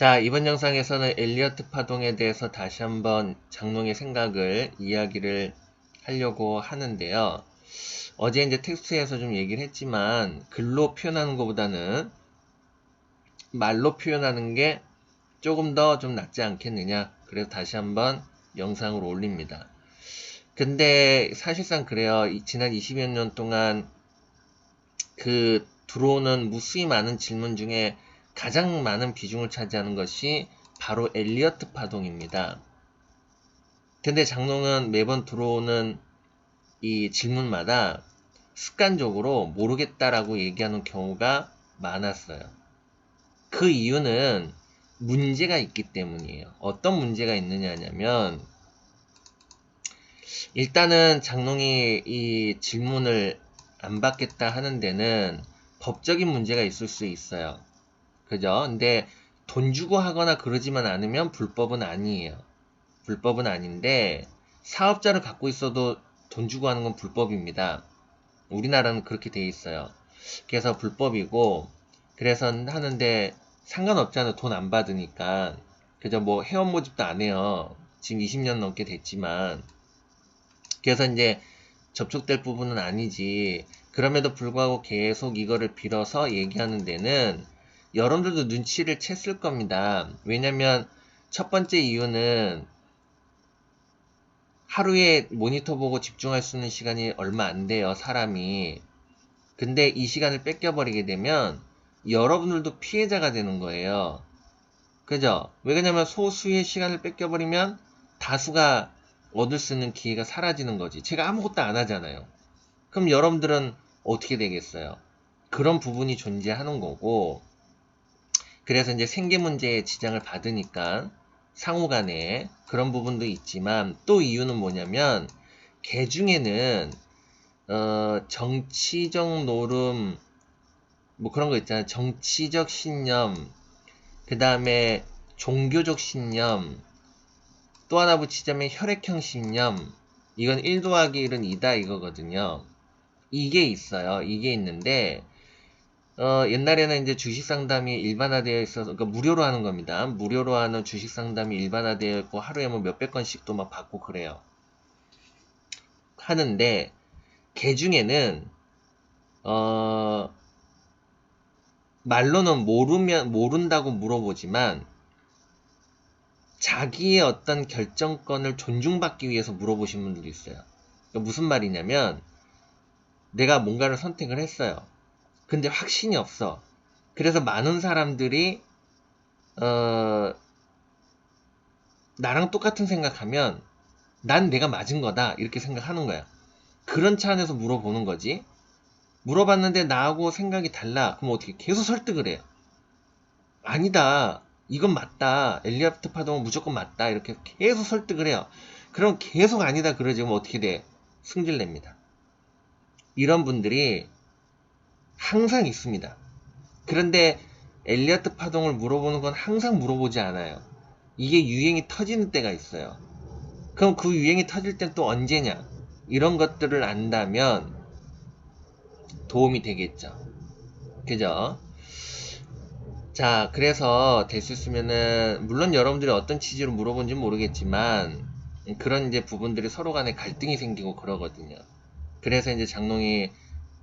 자, 이번 영상에서는 엘리어트 파동에 대해서 다시 한번 장롱의 생각을 이야기를 하려고 하는데요. 어제 이제 텍스트에서 좀 얘기를 했지만 글로 표현하는 것보다는 말로 표현하는 게 조금 더 좀 낫지 않겠느냐. 그래서 다시 한번 영상을 올립니다. 근데 사실상 그래요. 지난 20여 년 동안 그 들어오는 무수히 많은 질문 중에 가장 많은 비중을 차지하는 것이 바로 엘리어트 파동입니다. 근데 장롱은 매번 들어오는 이 질문마다 습관적으로 모르겠다라고 얘기하는 경우가 많았어요. 그 이유는 문제가 있기 때문이에요. 어떤 문제가 있느냐면 일단은 장롱이 이 질문을 안 받겠다 하는 데는 법적인 문제가 있을 수 있어요. 그죠? 근데 돈 주고 하거나 그러지만 않으면 불법은 아니에요. 불법은 아닌데 사업자를 갖고 있어도 돈 주고 하는 건 불법입니다. 우리나라는 그렇게 돼 있어요. 그래서 불법이고 그래서 하는데 상관없잖아요. 돈 안 받으니까. 그죠? 뭐 회원 모집도 안 해요. 지금 20년 넘게 됐지만. 그래서 이제 접촉될 부분은 아니지. 그럼에도 불구하고 계속 이거를 빌어서 얘기하는 데는 여러분들도 눈치를 챘을 겁니다. 왜냐면 첫 번째 이유는 하루에 모니터 보고 집중할 수 있는 시간이 얼마 안 돼요, 사람이. 근데 이 시간을 뺏겨버리게 되면 여러분들도 피해자가 되는 거예요. 그죠? 왜 그러냐면 소수의 시간을 뺏겨버리면 다수가 얻을 수 있는 기회가 사라지는 거지. 제가 아무것도 안 하잖아요. 그럼 여러분들은 어떻게 되겠어요? 그런 부분이 존재하는 거고, 그래서 이제 생계 문제에 지장을 받으니까 상호 간에 그런 부분도 있지만 또 이유는 뭐냐면 개 중에는 정치적 노름 뭐 그런 거 있잖아요. 정치적 신념, 그 다음에 종교적 신념, 또 하나 붙이자면 혈액형 신념. 이건 1 더하기 1은 2다 이거거든요. 이게 있어요. 이게 있는데 옛날에는 이제 주식 상담이 일반화되어 있어서, 그러니까 무료로 하는 겁니다. 무료로 하는 주식 상담이 일반화되어 있고, 하루에 뭐 몇백 건씩도 막 받고 그래요. 하는데, 개 중에는, 말로는 모른다고 물어보지만, 자기의 어떤 결정권을 존중받기 위해서 물어보신 분들도 있어요. 그러니까 무슨 말이냐면, 내가 뭔가를 선택을 했어요. 근데 확신이 없어. 그래서 많은 사람들이, 나랑 똑같은 생각하면 난 내가 맞은 거다 이렇게 생각하는 거야. 그런 차원에서 물어보는 거지. 물어봤는데 나하고 생각이 달라. 그럼 어떻게 계속 설득을 해요. 아니다. 이건 맞다. 엘리어트 파동은 무조건 맞다. 이렇게 계속 설득을 해요. 그럼 계속 아니다 그러지. 그럼 어떻게 돼? 승질냅니다. 이런 분들이 항상 있습니다. 그런데 엘리어트 파동을 물어보는 건 항상 물어보지 않아요. 이게 유행이 터지는 때가 있어요. 그럼 그 유행이 터질 땐 또 언제냐? 이런 것들을 안다면 도움이 되겠죠. 그죠? 자, 그래서 될 수 있으면은, 물론 여러분들이 어떤 취지로 물어본지 모르겠지만, 그런 이제 부분들이 서로 간에 갈등이 생기고 그러거든요. 그래서 이제 장롱이,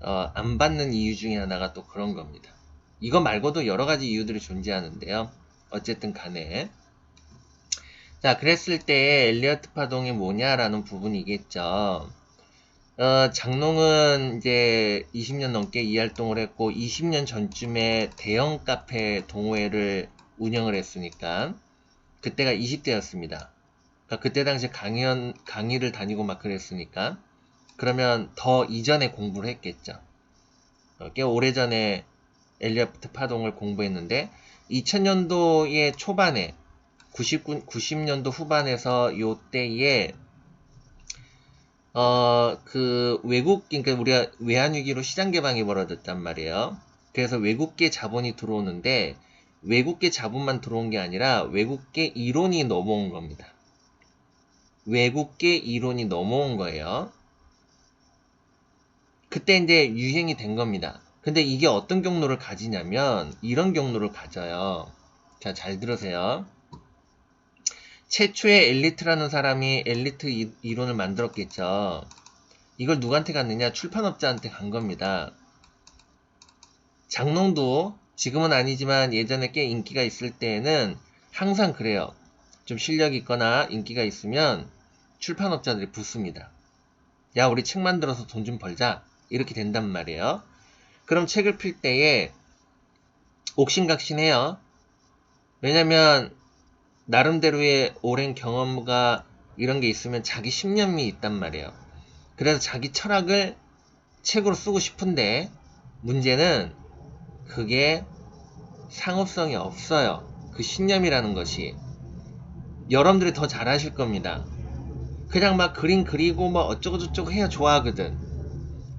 안 받는 이유 중에 하나가 또 그런 겁니다. 이거 말고도 여러 가지 이유들이 존재하는데요. 어쨌든 간에. 자, 그랬을 때 엘리어트 파동이 뭐냐라는 부분이겠죠. 장롱은 이제 20년 넘게 이 활동을 했고 20년 전쯤에 대형 카페 동호회를 운영을 했으니까 그때가 20대였습니다. 그러니까 그때 당시에 강의를 다니고 막 그랬으니까 그러면 더 이전에 공부를 했겠죠. 꽤 오래전에 엘리어트 파동을 공부했는데 2000년도의 초반에 90년도 후반에서 요때에 그러니까 우리가 외환위기로 시장 개방이 벌어졌단 말이에요. 그래서 외국계 자본이 들어오는데, 외국계 자본만 들어온 게 아니라, 외국계 이론이 넘어온 겁니다. 외국계 이론이 넘어온 거예요. 그때 이제 유행이 된 겁니다. 근데 이게 어떤 경로를 가지냐면, 이런 경로를 가져요. 자, 잘 들으세요. 최초의 엘리트라는 사람이 엘리트 이론을 만들었겠죠. 이걸 누구한테 갔느냐? 출판업자한테 간 겁니다. 장롱도 지금은 아니지만 예전에 꽤 인기가 있을 때에는 항상 그래요. 좀 실력이 있거나 인기가 있으면 출판업자들이 붙습니다. 야, 우리 책 만들어서 돈 좀 벌자. 이렇게 된단 말이에요. 그럼 책을 필 때에 옥신각신해요. 왜냐면 나름대로의 오랜 경험과 이런 게 있으면 자기 신념이 있단 말이에요. 그래서 자기 철학을 책으로 쓰고 싶은데 문제는 그게 상업성이 없어요. 그 신념이라는 것이. 여러분들이 더 잘하실 겁니다. 그냥 막 그림 그리고 뭐 어쩌고저쩌고 해야 좋아하거든.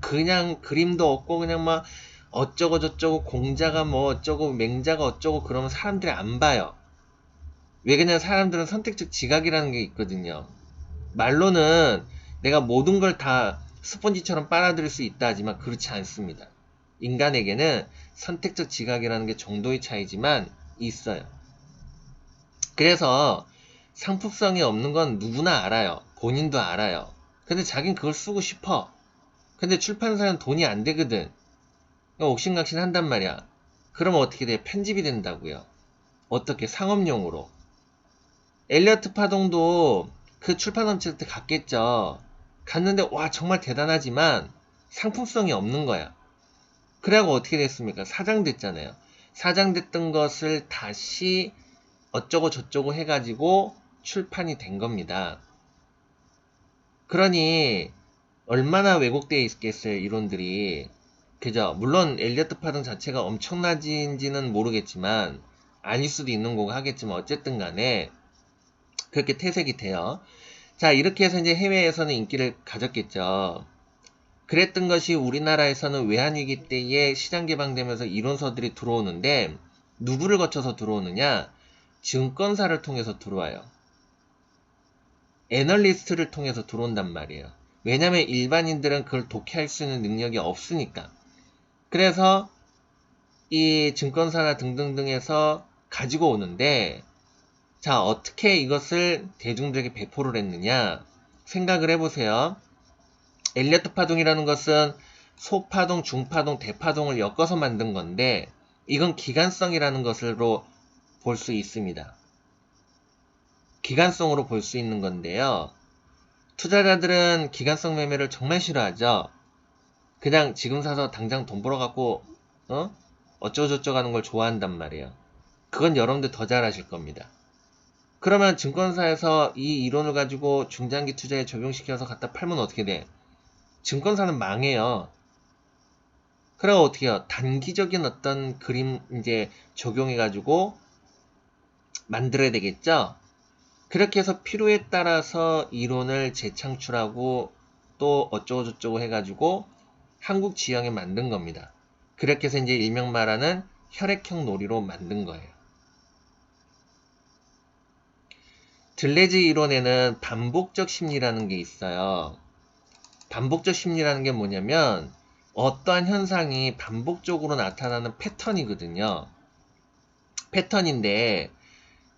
그냥 그림도 없고 그냥 막 어쩌고저쩌고 공자가 뭐 어쩌고 맹자가 어쩌고 그러면 사람들이 안 봐요. 왜 그냥 사람들은 선택적 지각이라는 게 있거든요. 말로는 내가 모든 걸 다 스펀지처럼 빨아들일 수 있다 하지만 그렇지 않습니다. 인간에게는 선택적 지각이라는 게 정도의 차이지만 있어요. 그래서 상품성이 없는 건 누구나 알아요. 본인도 알아요. 근데 자긴 그걸 쓰고 싶어. 근데 출판사는 돈이 안 되거든. 옥신각신 한단 말이야. 그러면 어떻게 돼? 편집이 된다고요. 어떻게? 상업용으로. 엘리어트 파동도 그 출판업체한테 갔겠죠. 갔는데 와 정말 대단하지만 상품성이 없는 거야. 그래갖고 어떻게 됐습니까? 사장됐잖아요. 사장됐던 것을 다시 어쩌고 저쩌고 해가지고 출판이 된 겁니다. 그러니 얼마나 왜곡되어 있겠어요, 이론들이. 그죠? 물론 엘리어트 파동 자체가 엄청나진지는 모르겠지만 아닐 수도 있는 거고 하겠지만 어쨌든 간에 그렇게 퇴색이 돼요. 자, 이렇게 해서 이제 해외에서는 인기를 가졌겠죠. 그랬던 것이 우리나라에서는 외환위기 때에 시장 개방되면서 이론서들이 들어오는데 누구를 거쳐서 들어오느냐? 증권사를 통해서 들어와요. 애널리스트를 통해서 들어온단 말이에요. 왜냐면 일반인들은 그걸 독해할 수 있는 능력이 없으니까. 그래서 이 증권사나 등등등에서 가지고 오는데 자, 어떻게 이것을 대중들에게 배포를 했느냐? 생각을 해보세요. 엘리어트 파동이라는 것은 소파동, 중파동, 대파동을 엮어서 만든 건데 이건 기간성이라는 것으로 볼 수 있습니다. 기간성으로 볼 수 있는 건데요. 투자자들은 기간성 매매를 정말 싫어하죠. 그냥 지금 사서 당장 돈 벌어갖고 어쩌고저쩌고 하는 걸 좋아한단 말이에요. 그건 여러분들 더 잘하실 겁니다. 그러면 증권사에서 이 이론을 가지고 중장기 투자에 적용시켜서 갖다 팔면 어떻게 돼? 증권사는 망해요. 그럼 어떻게 해요? 단기적인 어떤 그림 이제 적용해가지고 만들어야 되겠죠? 그렇게 해서 필요에 따라서 이론을 재창출하고 또 어쩌고저쩌고 해가지고 한국 지형에 만든 겁니다. 그렇게 해서 이제 일명 말하는 혈액형 놀이로 만든 거예요. 들레즈 이론에는 반복적 심리라는 게 있어요. 반복적 심리라는 게 뭐냐면 어떠한 현상이 반복적으로 나타나는 패턴이거든요. 패턴인데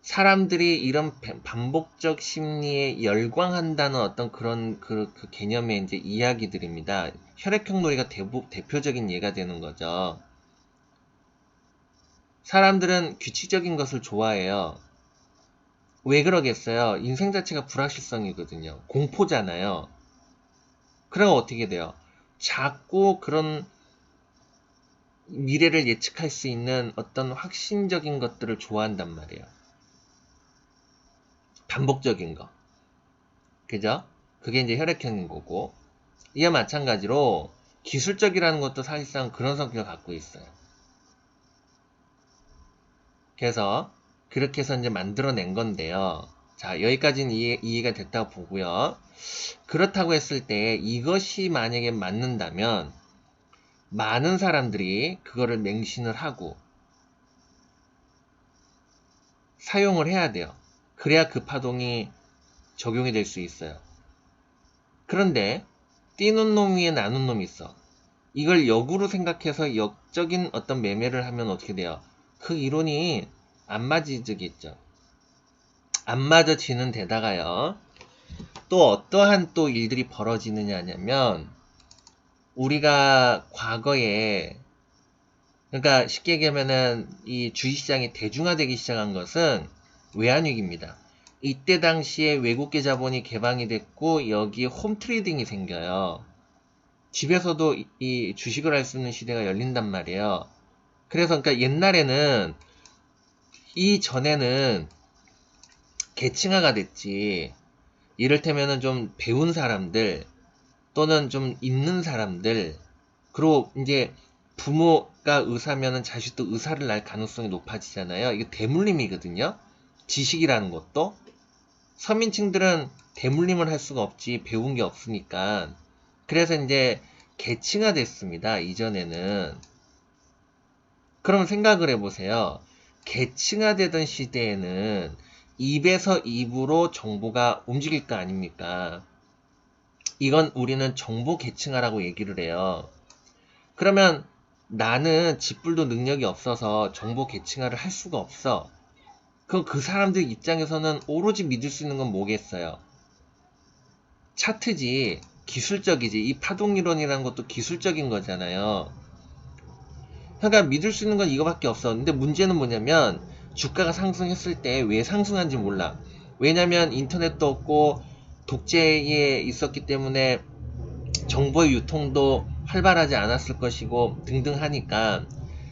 사람들이 이런 반복적 심리에 열광한다는 어떤 그런 그 개념의 이제 이야기들입니다. 혈액형 놀이가 대표적인 예가 되는 거죠. 사람들은 규칙적인 것을 좋아해요. 왜 그러겠어요? 인생 자체가 불확실성이거든요. 공포잖아요. 그럼 어떻게 돼요? 자꾸 그런 미래를 예측할 수 있는 어떤 확신적인 것들을 좋아한단 말이에요. 반복적인 거. 그죠? 그게 이제 혈액형인 거고. 이와 마찬가지로 기술적이라는 것도 사실상 그런 성격을 갖고 있어요. 그래서 그렇게 해서 이제 만들어낸 건데요. 자, 여기까지는 이해가 됐다고 보고요. 그렇다고 했을 때 이것이 만약에 맞는다면 많은 사람들이 그거를 맹신을 하고 사용을 해야 돼요. 그래야 그 파동이 적용이 될 수 있어요. 그런데 뛰는 놈 위에 나는 놈이 있어. 이걸 역으로 생각해서 역적인 어떤 매매를 하면 어떻게 돼요? 그 이론이 안 맞아지겠죠. 안 맞아지는 데다가요. 또 어떠한 또 일들이 벌어지느냐면 우리가 과거에 그러니까 쉽게 얘기하면은 이 주식시장이 대중화되기 시작한 것은 외환위기입니다. 이때 당시에 외국계 자본이 개방이 됐고 여기에 홈트레이딩이 생겨요. 집에서도 이 주식을 할 수 있는 시대가 열린단 말이에요. 그래서 그러니까 옛날에는 이전에는 계층화가 됐지. 이를테면은 좀 배운 사람들 또는 좀 있는 사람들 그리고 이제 부모가 의사면은 자식도 의사를 낳을 가능성이 높아지잖아요. 이게 대물림이거든요. 지식이라는 것도 서민층들은 대물림을 할 수가 없지 배운 게 없으니까. 그래서 이제 계층화 됐습니다. 이전에는. 그럼 생각을 해보세요. 계층화되던 시대에는 입에서 입으로 정보가 움직일 거 아닙니까? 이건 우리는 정보 계층화라고 얘기를 해요. 그러면 나는 짓불도 능력이 없어서 정보 계층화를 할 수가 없어. 그럼 그 사람들 입장에서는 오로지 믿을 수 있는 건 뭐겠어요? 차트지, 기술적이지. 이 파동이론이라는 것도 기술적인 거잖아요. 그러니까 믿을 수 있는 건 이거밖에 없어. 근데 문제는 뭐냐면 주가가 상승했을 때 왜 상승한지 몰라. 왜냐면 인터넷도 없고 독재에 있었기 때문에 정보의 유통도 활발하지 않았을 것이고 등등 하니까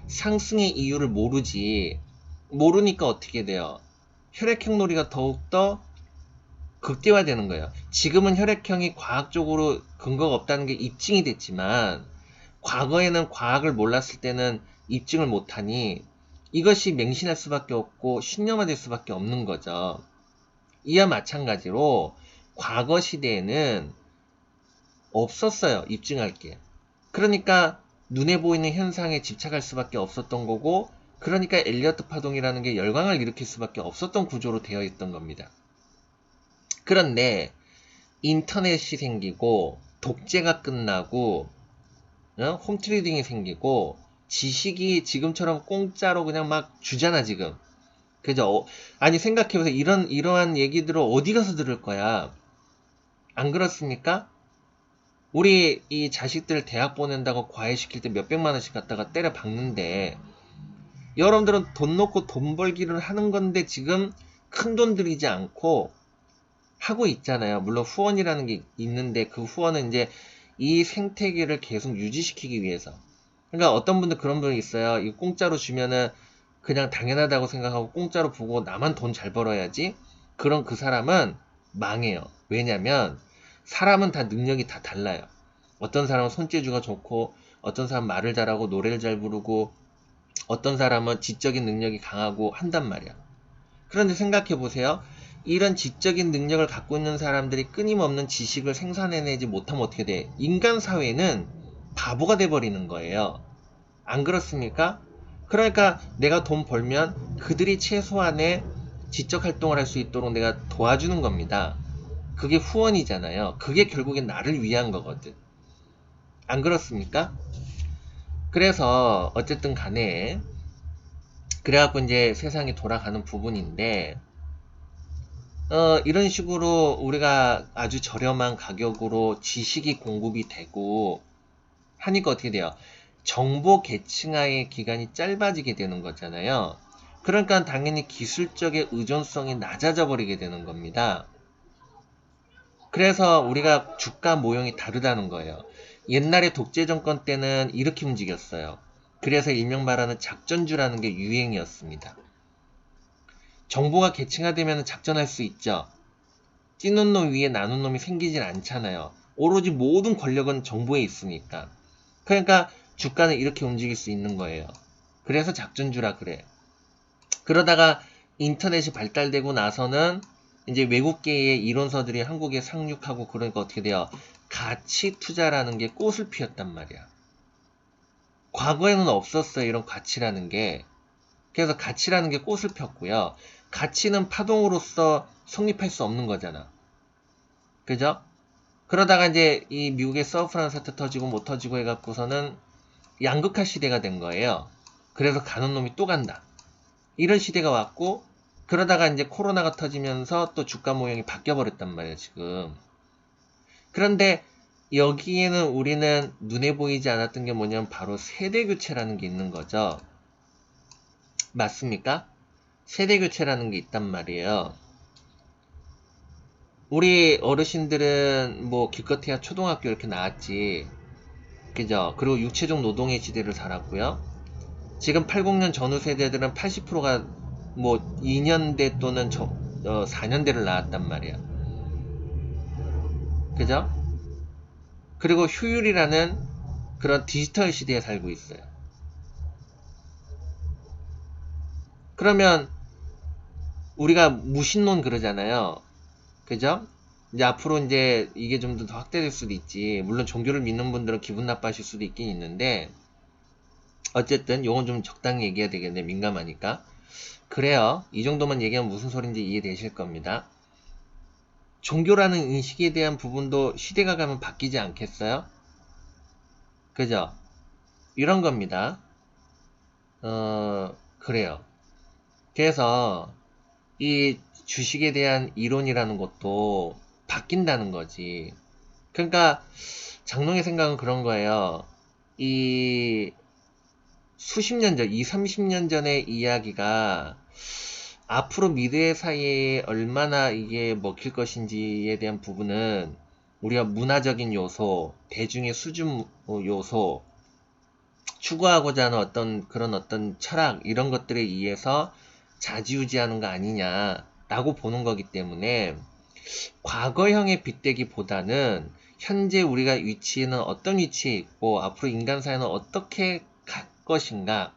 상승의 이유를 모르지. 모르니까 어떻게 돼요? 혈액형 놀이가 더욱더 극대화되는 거예요. 지금은 혈액형이 과학적으로 근거가 없다는 게 입증이 됐지만 과거에는 과학을 몰랐을 때는 입증을 못하니 이것이 맹신할 수밖에 없고 신념화될 수밖에 없는 거죠. 이와 마찬가지로 과거 시대에는 없었어요. 입증할 게. 그러니까 눈에 보이는 현상에 집착할 수밖에 없었던 거고 그러니까 엘리어트 파동이라는 게 열광을 일으킬 수밖에 없었던 구조로 되어 있던 겁니다. 그런데 인터넷이 생기고 독재가 끝나고 홈트레이딩이 생기고 지식이 지금처럼 공짜로 그냥 막 주잖아 지금. 그죠? 아니 생각해보세요. 이러한 얘기들을 어디 가서 들을 거야? 안 그렇습니까? 우리 이 자식들 대학 보낸다고 과외시킬 때 몇백만 원씩 갖다가 때려 박는데 여러분들은 돈 놓고 돈 벌기를 하는 건데 지금 큰 돈 들이지 않고 하고 있잖아요. 물론 후원이라는 게 있는데 그 후원은 이제 이 생태계를 계속 유지시키기 위해서. 그러니까 어떤 분들 그런 분이 있어요. 이거 공짜로 주면은 그냥 당연하다고 생각하고 공짜로 보고 나만 돈 잘 벌어야지. 그런 그 사람은 망해요. 왜냐면 사람은 다 능력이 다 달라요. 어떤 사람은 손재주가 좋고 어떤 사람은 말을 잘하고 노래를 잘 부르고 어떤 사람은 지적인 능력이 강하고 한단 말이야. 그런데 생각해 보세요. 이런 지적인 능력을 갖고 있는 사람들이 끊임없는 지식을 생산해내지 못하면 어떻게 돼? 인간 사회는 바보가 돼버리는 거예요. 안 그렇습니까? 그러니까 내가 돈 벌면 그들이 최소한의 지적 활동을 할 수 있도록 내가 도와주는 겁니다. 그게 후원이잖아요. 그게 결국엔 나를 위한 거거든. 안 그렇습니까? 그래서 어쨌든 간에 그래갖고 이제 세상이 돌아가는 부분인데 이런 식으로 우리가 아주 저렴한 가격으로 지식이 공급이 되고 하니까 어떻게 돼요? 정보 계층화의 기간이 짧아지게 되는 거잖아요. 그러니까 당연히 기술적인 의존성이 낮아져 버리게 되는 겁니다. 그래서 우리가 주가 모형이 다르다는 거예요. 옛날에 독재 정권 때는 이렇게 움직였어요. 그래서 일명 말하는 작전주라는 게 유행이었습니다. 정보가 계층화되면 작전할 수 있죠. 찌는 놈 위에 나눈 놈이 생기질 않잖아요. 오로지 모든 권력은 정보에 있으니까. 그러니까 주가는 이렇게 움직일 수 있는 거예요. 그래서 작전주라 그래. 그러다가 인터넷이 발달되고 나서는 이제 외국계의 이론서들이 한국에 상륙하고 그러니까 어떻게 돼요? 가치 투자라는 게 꽃을 피웠단 말이야. 과거에는 없었어요. 이런 가치라는 게. 그래서 가치라는 게 꽃을 폈고요. 가치는 파동으로서 성립할 수 없는 거잖아. 그죠? 그러다가 이제 이 미국의 서브프라임 사태 터지고 못 터지고 해갖고서는 양극화 시대가 된 거예요. 그래서 가는 놈이 또 간다. 이런 시대가 왔고, 그러다가 이제 코로나가 터지면서 또 주가 모형이 바뀌어 버렸단 말이에요, 지금. 그런데 여기에는 우리는 눈에 보이지 않았던 게 뭐냐면 바로 세대 교체라는 게 있는 거죠. 맞습니까? 세대 교체라는 게 있단 말이에요. 우리 어르신들은 뭐 기껏해야 초등학교 이렇게 나왔지. 그죠? 그리고 육체적 노동의 시대를 살았고요. 지금 80년 전후 세대들은 80%가 뭐 2년대 또는 4년대를 나왔단 말이야. 그죠? 그리고 효율이라는 그런 디지털 시대에 살고 있어요. 그러면 우리가 무신론 그러잖아요. 그죠? 이제 앞으로 이제 이게 좀 더 확대될 수도 있지. 물론 종교를 믿는 분들은 기분 나빠하실 수도 있긴 있는데, 어쨌든 요건 좀 적당히 얘기해야 되겠네. 민감하니까. 그래요. 이 정도만 얘기하면 무슨 소린지 이해되실 겁니다. 종교라는 인식에 대한 부분도 시대가 가면 바뀌지 않겠어요? 그죠? 이런 겁니다. 그래요. 그래서 이 주식에 대한 이론이라는 것도 바뀐다는 거지. 그러니까 장롱의 생각은 그런 거예요. 이 수십 년 전, 2, 30년 전의 이야기가 앞으로 미래 사이에 얼마나 이게 먹힐 것인지에 대한 부분은 우리가 문화적인 요소, 대중의 수준 요소, 추구하고자 하는 어떤 철학, 이런 것들에 의해서 좌지우지하는 거 아니냐라고 보는 거기 때문에 과거형의 빗대기보다는 현재 우리가 위치에는 어떤 위치에 있고 앞으로 인간 사회는 어떻게 갈 것인가,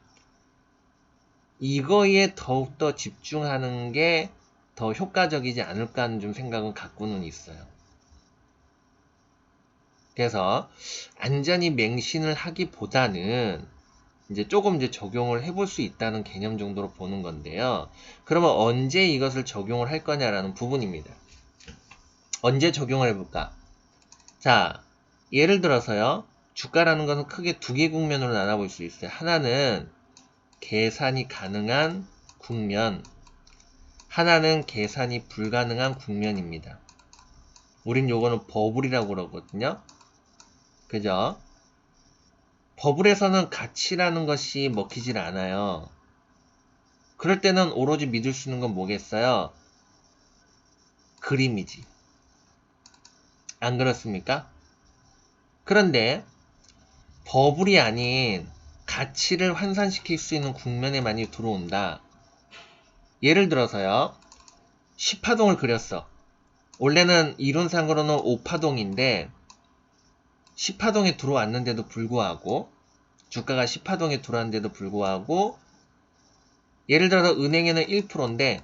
이거에 더욱더 집중하는 게 더 효과적이지 않을까 하는 좀 생각은 갖고는 있어요. 그래서 안전히 맹신을 하기보다는 이제 조금 이제 적용을 해볼 수 있다는 개념 정도로 보는 건데요. 그러면 언제 이것을 적용을 할 거냐라는 부분입니다. 언제 적용을 해볼까? 자, 예를 들어서요. 주가라는 것은 크게 두 개 국면으로 나눠볼 수 있어요. 하나는 계산이 가능한 국면, 하나는 계산이 불가능한 국면입니다. 우린 요거는 버블이라고 그러거든요. 그죠? 버블에서는 가치라는 것이 먹히질 않아요. 그럴 때는 오로지 믿을 수 있는 건 뭐겠어요? 그림이지. 안 그렇습니까? 그런데 버블이 아닌 가치를 환산시킬 수 있는 국면에 많이 들어온다. 예를 들어서요. 10파동을 그렸어. 원래는 이론상으로는 5파동인데 10파동에 들어왔는데도 불구하고, 주가가 10파동에 들어왔는데도 불구하고, 예를 들어서 은행에는 1%인데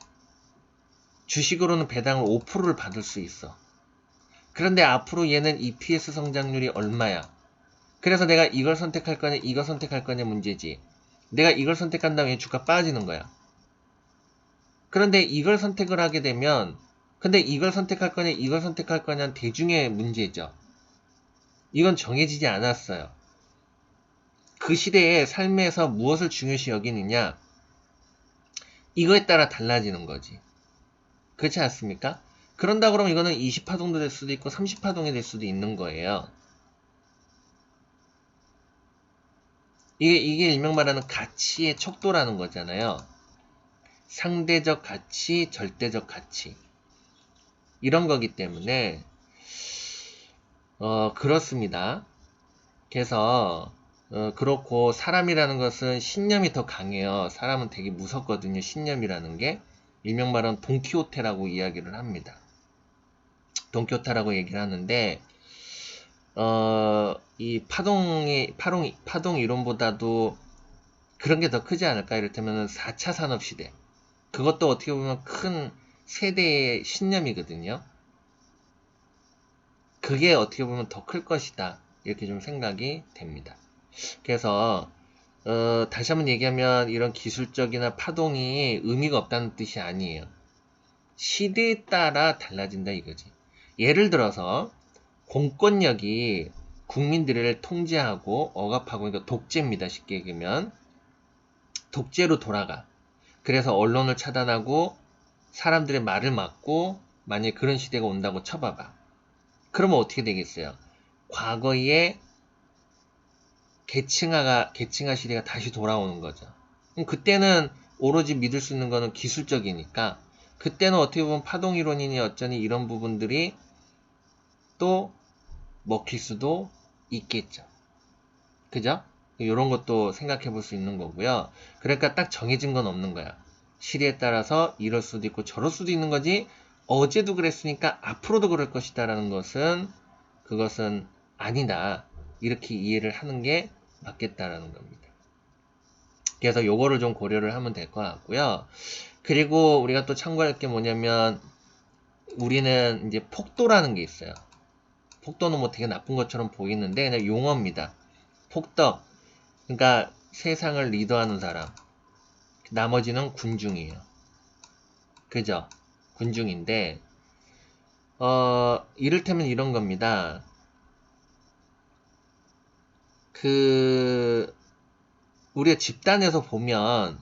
주식으로는 배당을 5%를 받을 수 있어. 그런데 앞으로 얘는 EPS 성장률이 얼마야? 그래서 내가 이걸 선택할 거냐 이걸 선택할 거냐 문제지. 내가 이걸 선택한다면 주가 빠지는 거야. 그런데 이걸 선택을 하게 되면, 근데 이걸 선택할 거냐 이걸 선택할 거냐는 대중의 문제죠. 이건 정해지지 않았어요. 그 시대의 삶에서 무엇을 중요시 여기느냐, 이거에 따라 달라지는 거지. 그렇지 않습니까? 그런다 그러면 이거는 20파동도 될 수도 있고 30파동이 될 수도 있는 거예요. 이게 일명 말하는 가치의 척도라는 거잖아요. 상대적 가치, 절대적 가치. 이런 거기 때문에 그렇습니다. 그래서 그렇고, 사람이라는 것은 신념이 더 강해요. 사람은 되게 무섭거든요. 신념이라는 게. 일명 말하는 돈키호테라고 이야기를 합니다. 돈키호테라고 얘기를 하는데, 이 파동 이론보다도 그런 게 더 크지 않을까? 이를테면 4차 산업시대. 그것도 어떻게 보면 큰 세대의 신념이거든요. 그게 어떻게 보면 더 클 것이다. 이렇게 좀 생각이 됩니다. 그래서 다시 한번 얘기하면 이런 기술적이나 파동이 의미가 없다는 뜻이 아니에요. 시대에 따라 달라진다 이거지. 예를 들어서 공권력이 국민들을 통제하고 억압하고, 그러니까 독재입니다. 쉽게 얘기하면 독재로 돌아가. 그래서 언론을 차단하고 사람들의 말을 막고 만약에 그런 시대가 온다고 쳐봐봐. 그러면 어떻게 되겠어요? 과거의 계층화 시대가 다시 돌아오는 거죠. 그럼 그때는 오로지 믿을 수 있는 거는 기술적이니까 그때는 어떻게 보면 파동이론이니 어쩌니 이런 부분들이 또 먹힐 수도 있겠죠. 그죠? 이런 것도 생각해 볼 수 있는 거고요. 그러니까 딱 정해진 건 없는 거야. 시대에 따라서 이럴 수도 있고 저럴 수도 있는 거지 어제도 그랬으니까 앞으로도 그럴 것이다라는 그것은 아니다. 이렇게 이해를 하는 게 맞겠다라는 겁니다. 그래서 요거를 좀 고려를 하면 될 것 같고요. 그리고 우리가 또 참고할 게 뭐냐면 우리는 이제 폭도라는 게 있어요. 폭도는 뭐 되게 나쁜 것처럼 보이는데 그냥 용어입니다. 폭덕. 그러니까 세상을 리더하는 사람. 나머지는 군중이에요. 그죠? 군중인데 이를테면 이런 겁니다. 우리가 집단에서 보면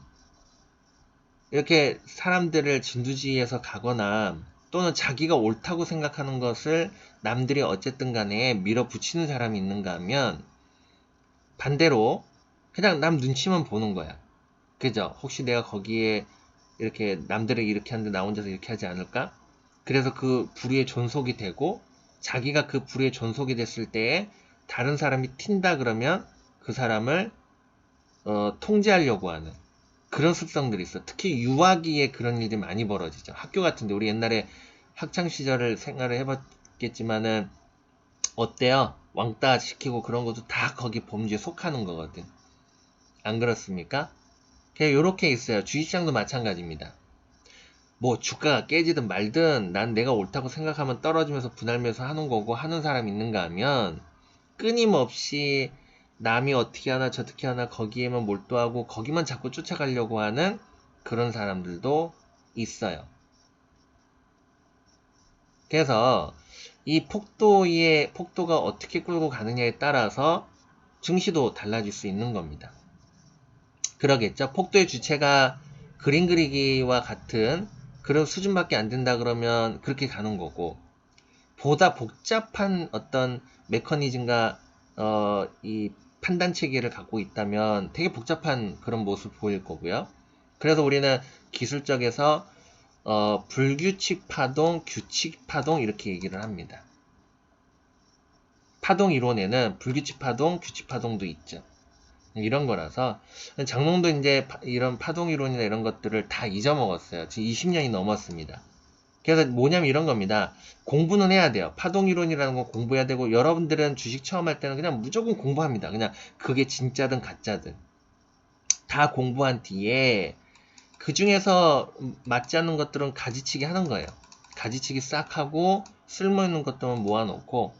이렇게 사람들을 진두지휘해서 가거나 또는 자기가 옳다고 생각하는 것을 남들이 어쨌든 간에 밀어붙이는 사람이 있는가 하면 반대로 그냥 남 눈치만 보는 거야. 그죠? 혹시 내가 거기에 이렇게 남들을 이렇게 하는데 나 혼자서 이렇게 하지 않을까? 그래서 그 불의의 존속이 되고 자기가 그 불의의 존속이 됐을 때에 다른 사람이 튄다 그러면 그 사람을 통제하려고 하는 그런 습성들이 있어. 특히 유아기에 그런 일이 많이 벌어지죠. 학교 같은데 우리 옛날에 학창 시절을 생활을 해봤겠지만은 어때요? 왕따 시키고 그런 것도 다 거기 범죄에 속하는 거거든. 안 그렇습니까? 그냥 요렇게 있어요. 주식시장도 마찬가지입니다. 뭐 주가가 깨지든 말든 난 내가 옳다고 생각하면 떨어지면서 분할매수 하는 거고 하는 사람 있는가 하면 끊임없이 남이 어떻게 하나 저떻게 하나 거기에만 몰두하고 거기만 자꾸 쫓아가려고 하는 그런 사람들도 있어요. 그래서 이 폭도가 어떻게 끌고 가느냐에 따라서 증시도 달라질 수 있는 겁니다. 그러겠죠. 폭도의 주체가 그림 그리기와 같은 그런 수준밖에 안 된다 그러면 그렇게 가는 거고 보다 복잡한 어떤 메커니즘과 이 판단 체계를 갖고 있다면 되게 복잡한 그런 모습 보일 거고요. 그래서 우리는 기술적에서 불규칙 파동, 규칙 파동 이렇게 얘기를 합니다. 파동 이론에는 불규칙 파동, 규칙 파동도 있죠. 이런 거라서 장롱도 이제 이런 파동 이론이나 이런 것들을 다 잊어먹었어요. 지금 20년이 넘었습니다. 그래서 뭐냐면 이런 겁니다. 공부는 해야 돼요. 파동 이론이라는 건 공부해야 되고 여러분들은 주식 처음 할 때는 그냥 무조건 공부합니다. 그냥 그게 진짜든 가짜든 다 공부한 뒤에 그 중에서 맞지 않는 것들은 가지치기 하는 거예요. 가지치기 싹 하고 쓸모있는 것들은 모아놓고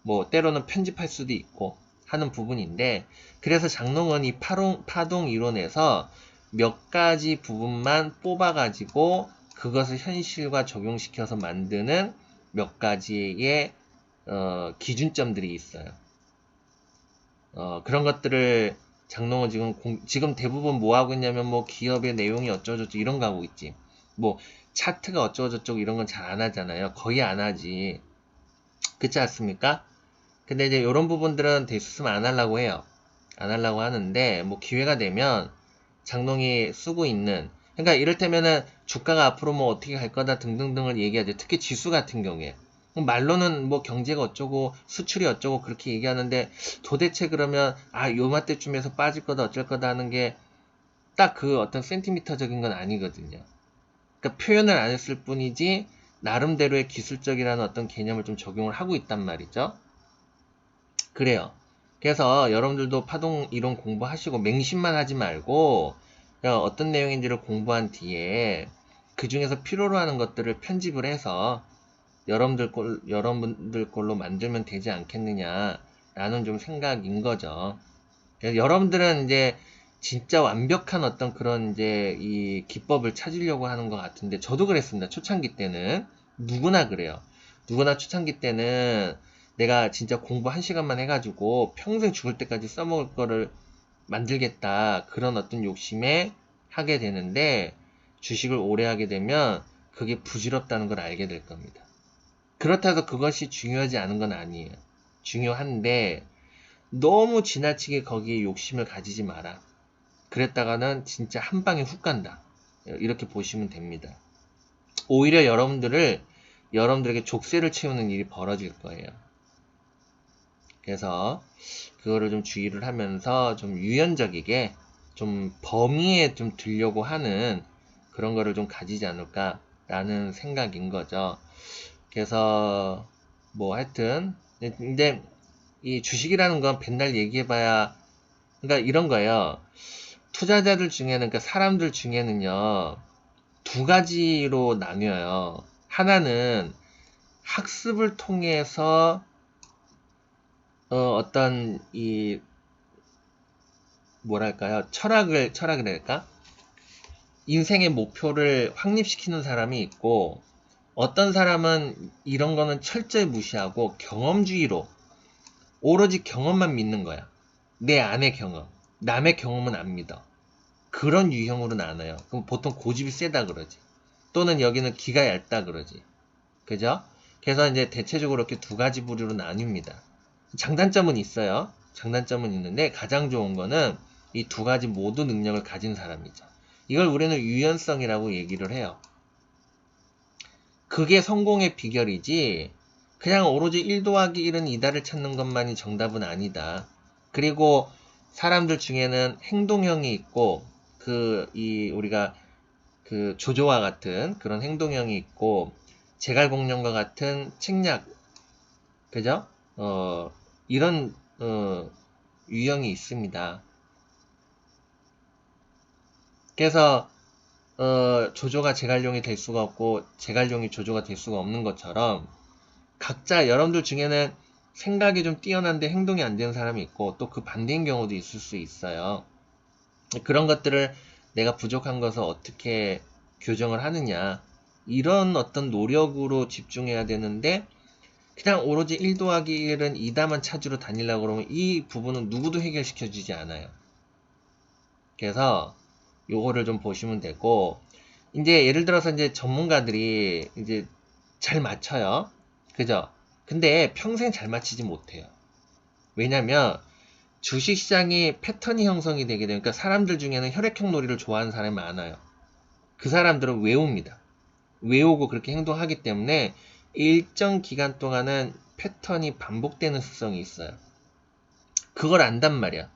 뭐 때로는 편집할 수도 있고 하는 부분인데 그래서 장롱은 이 파동 이론에서 몇 가지 부분만 뽑아가지고 그것을 현실과 적용시켜서 만드는 몇 가지의 기준점들이 있어요. 그런 것들을 장롱은 지금 대부분 뭐 하고 있냐면 뭐 기업의 내용이 어쩌고저쩌고 이런 거 하고 있지. 뭐 차트가 어쩌고저쩌고 이런 건 잘 안 하잖아요. 거의 안 하지. 그렇지 않습니까? 근데 이제 이런 부분들은 대수습 안 하려고 해요. 안 하려고 하는데 뭐 기회가 되면 장롱이 쓰고 있는 그러니까 이를테면은 주가가 앞으로 뭐 어떻게 갈 거다 등등등을 얘기하죠. 특히 지수 같은 경우에 말로는 뭐 경제가 어쩌고 수출이 어쩌고 그렇게 얘기하는데 도대체 그러면 요맘때쯤에서 빠질 거다 어쩔 거다 하는 게 딱 그 어떤 센티미터적인 건 아니거든요. 그러니까 표현을 안 했을 뿐이지 나름대로의 기술적이라는 어떤 개념을 좀 적용을 하고 있단 말이죠. 그래요. 그래서 여러분들도 파동 이론 공부하시고 맹신만 하지 말고 어떤 내용인지를 공부한 뒤에 그 중에서 필요로 하는 것들을 편집을 해서 여러분들 걸로 만들면 되지 않겠느냐라는 좀 생각인 거죠. 그래서 여러분들은 이제 진짜 완벽한 어떤 그런 이제 이 기법을 찾으려고 하는 것 같은데 저도 그랬습니다. 초창기 때는 누구나 그래요. 누구나 초창기 때는 내가 진짜 공부 1시간만 해가지고 평생 죽을 때까지 써먹을 거를 만들겠다 그런 어떤 욕심에 하게 되는데 주식을 오래 하게 되면 그게 부질없다는 걸 알게 될 겁니다. 그렇다고 해서 그것이 중요하지 않은 건 아니에요. 중요한데 너무 지나치게 거기에 욕심을 가지지 마라. 그랬다가는 진짜 한 방에 훅 간다. 이렇게 보시면 됩니다. 오히려 여러분들에게 족쇄를 채우는 일이 벌어질 거예요. 그래서 그거를 좀 주의를 하면서 좀 유연적이게 좀 범위에 좀 들려고 하는 그런 거를 좀 가지지 않을까라는 생각인 거죠. 그래서 뭐 하여튼 근데 이 주식이라는 건 맨날 얘기해봐야 그러니까 이런 거예요. 투자자들 중에는 그러니까 사람들 중에는요 두 가지로 나뉘어요. 하나는 학습을 통해서 어떤 이 뭐랄까요 철학이랄까 인생의 목표를 확립시키는 사람이 있고 어떤 사람은 이런 거는 철저히 무시하고 경험주의로 오로지 경험만 믿는 거야. 내 안의 경험, 남의 경험은 안 믿어. 그런 유형으로 나눠요. 그럼 보통 고집이 세다 그러지. 또는 여기는 기가 얇다 그러지. 그죠? 그래서 이제 대체적으로 이렇게 두 가지 부류로 나뉩니다. 장단점은 있어요. 장단점은 있는데 가장 좋은 거는 이 두 가지 모두 능력을 가진 사람이죠. 이걸 우리는 유연성이라고 얘기를 해요. 그게 성공의 비결이지 그냥 오로지 1 더하기 1은 2다를 찾는 것만이 정답은 아니다. 그리고 사람들 중에는 행동형이 있고 우리가 그 조조와 같은 그런 행동형이 있고 제갈공룡과 같은 책략 그죠? 이런 유형이 있습니다. 그래서 조조가 제갈룡이 될 수가 없고 제갈룡이 조조가 될 수가 없는 것처럼 각자 여러분들 중에는 생각이 좀 뛰어난데 행동이 안 되는 사람이 있고 또 그 반대인 경우도 있을 수 있어요. 그런 것들을 내가 부족한 것을 어떻게 교정을 하느냐 이런 어떤 노력으로 집중해야 되는데 그냥 오로지 1 더하기 1은 2다만 찾으러 다니려고 그러면 이 부분은 누구도 해결시켜 주지 않아요. 그래서 요거를 좀 보시면 되고 이제 예를 들어서 이제 전문가들이 이제 잘 맞춰요. 그죠? 근데 평생 잘 맞히지 못해요. 왜냐면 주식시장이 패턴이 형성이 되게 되니까 사람들 중에는 혈액형 놀이를 좋아하는 사람이 많아요. 그 사람들은 외웁니다. 외우고 그렇게 행동하기 때문에 일정 기간 동안은 패턴이 반복되는 습성이 있어요. 그걸 안단 말이야.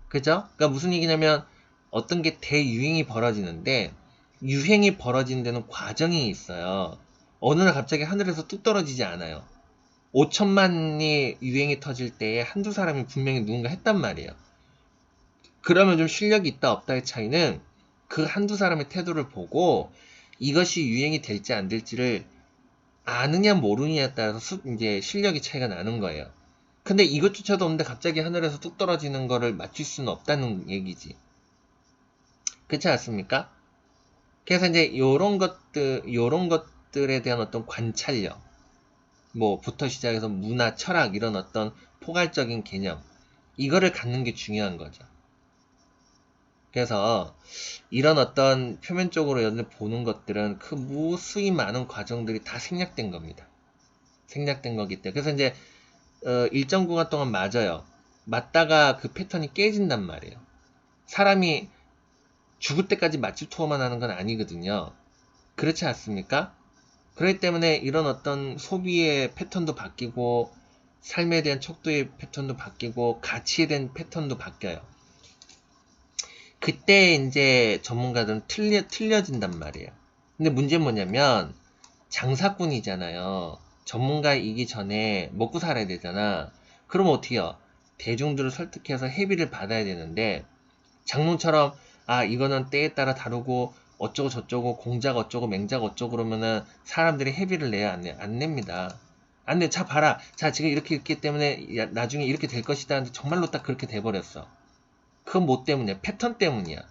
그죠? 그러니까 무슨 얘기냐면 어떤 게 대유행이 벌어지는데 유행이 벌어지는 데는 과정이 있어요. 어느 날 갑자기 하늘에서 뚝 떨어지지 않아요. 5천만이 유행이 터질 때에 한두 사람이 분명히 누군가 했단 말이에요. 그러면 좀 실력이 있다 없다의 차이는 그 한두 사람의 태도를 보고 이것이 유행이 될지 안 될지를 아느냐 모르느냐에 따라서 이제 실력이 차이가 나는 거예요. 근데 이것조차도 없는데 갑자기 하늘에서 뚝 떨어지는 거를 맞출 수는 없다는 얘기지. 그렇지 않습니까? 그래서 이제 요런 것들에 대한 어떤 관찰력, 부터 시작해서 문화, 철학, 이런 어떤 포괄적인 개념, 이거를 갖는 게 중요한 거죠. 그래서 이런 어떤 표면적으로 보는 것들은 그 무수히 많은 과정들이 다 생략된 겁니다. 생략된 거기 때문에. 그래서 이제 일정 구간 동안 맞아요. 맞다가 그 패턴이 깨진단 말이에요. 사람이 죽을 때까지 맛집 투어만 하는 건 아니거든요. 그렇지 않습니까? 그렇기 때문에 이런 어떤 소비의 패턴도 바뀌고 삶에 대한 척도의 패턴도 바뀌고 가치에 대한 패턴도 바뀌어요. 그때 이제 전문가들은 틀려진단 말이에요. 근데 문제는 뭐냐면 장사꾼이잖아요. 전문가이기 전에 먹고 살아야 되잖아. 그럼 어떻게 해요? 대중들을 설득해서 회비를 받아야 되는데 장롱처럼 이거는 때에 따라 다르고 어쩌고 저쩌고 공작 어쩌고 맹작 어쩌고 그러면은 사람들이 회비를 내야 안 냅니다. 안 내. 자 봐라. 자 지금 이렇게 있기 때문에 나중에 이렇게 될 것이다 하는데 정말로 딱 그렇게 돼버렸어. 그건 뭐 때문이야? 패턴 때문이야.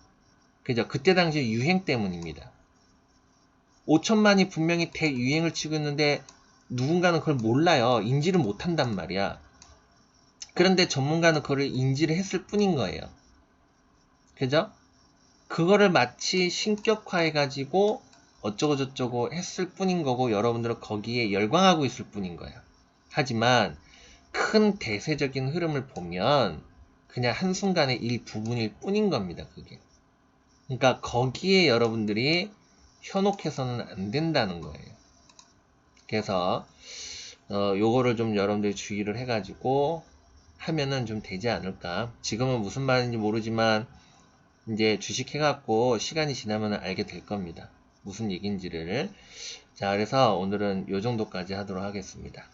그죠? 그때 당시 유행 때문입니다. 5천만이 분명히 대유행을 치고 있는데 누군가는 그걸 몰라요. 인지를 못한단 말이야. 그런데 전문가는 그걸 인지를 했을 뿐인 거예요. 그죠? 그거를 마치 신격화해가지고 어쩌고저쩌고 했을 뿐인 거고 여러분들은 거기에 열광하고 있을 뿐인 거예요. 하지만 큰 대세적인 흐름을 보면 그냥 한순간의 일부분일 뿐인 겁니다. 그게. 그러니까 거기에 여러분들이 현혹해서는 안 된다는 거예요. 그래서 요거를 좀 여러분들이 주의를 해가지고 하면은 좀 되지 않을까. 지금은 무슨 말인지 모르지만 이제 주식 해갖고 시간이 지나면 알게 될 겁니다. 무슨 얘기인지를. 자, 그래서 오늘은 요 정도까지 하도록 하겠습니다.